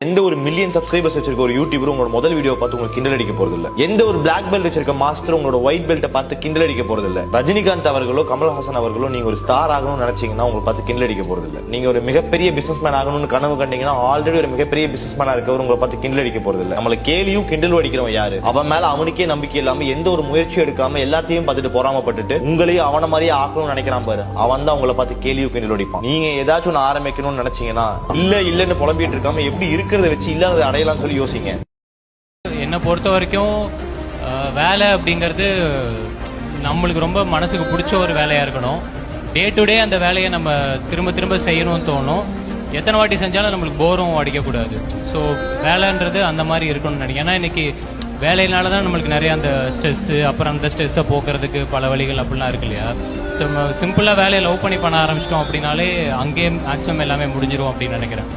எந்த ஒரு million subscribers வச்சிருக்க ஒரு யூடியூபர் உங்களோட முதல் வீடியோ பார்த்து உங்களுக்கு கிண்டல் அடிக்க போறது இல்ல. எந்த ஒரு பிளாக் பெல்ட் வச்சிருக்க மாஸ்டர் உங்களோட ஒயிட் பெல்ட்டை பார்த்து கிண்டல் அடிக்க போறது இல்ல. ரஜினிகாந்த் அவர்களோ கமல்ஹாசன் அவர்களோ நீங்க ஒரு ஸ்டார் ஆகணும்னு நினைச்சீங்கன்னா உங்களை பார்த்து கிண்டல் அடிக்க போறது இல்ல. நீங்க ஒரு மிகப்பெரிய பிசினஸ் மேன் ஆகணும்னு கனவு கண்டீங்கன்னா ஆல்ரெடி ஒரு மிகப்பெரிய பிசினஸ் மேனா இருக்கவர் உங்களை பார்த்து கிண்டல் அடிக்க போறது இல்ல. நம்மள கேலியும் கிண்டல் அடிக்கிறவன் யாரு? அவன் மேல அவனுக்கே நம்பிக்கை இல்லாம எந்த ஒரு முயற்சியும் எடுக்காம எல்லாத்தையும் பார்த்துட்டு பொறாமப்பட்டுட்டு உங்களையும் அவன மாதிரியே ஆக்கணும்னு நினைக்கிறான் பாரு, அவன் தான் உங்களை பார்த்து கேலியும் கிண்டல் அடிப்பான். நீங்க ஏதாச்சும் ஒன்று ஆரம்பிக்கணும்னு நினைச்சீங்கன்னா இல்லன்னு புலம்பிட்டு இருக்காம எப்படி இருக்கிறத வச்சு இல்லாத அடையலாம் சொல்லி யோசிங்க. என்னை பொறுத்த வரைக்கும் வேலை அப்படிங்கிறது நம்மளுக்கு ரொம்ப மனசுக்கு பிடிச்ச ஒரு வேலையா இருக்கணும். டே டு டே அந்த வேலையை நம்ம திரும்ப திரும்ப செய்யணும்னு தோணும். எத்தனை வாட்டி செஞ்சாலும் நம்மளுக்கு போரும் அடிக்கக்கூடாது. ஸோ வேலைன்றது அந்த மாதிரி இருக்கணும்னு நினைக்கிறேன். ஏன்னா இன்னைக்கு வேலையினால தான் நம்மளுக்கு நிறைய அந்த ஸ்ட்ரெஸ்ஸு, அப்புறம் அந்த ஸ்ட்ரெஸ்ஸை போக்குறதுக்கு பல வழிகள் அப்படிலாம் இருக்கு இல்லையா. ஸோ நம்ம சிம்பிளாக வேலையை லவ் பண்ண ஆரம்பிச்சிட்டோம் அப்படின்னாலே அங்கேயே மேக்ஸிமம் எல்லாமே முடிஞ்சிரும் அப்படின்னு நினைக்கிறேன்.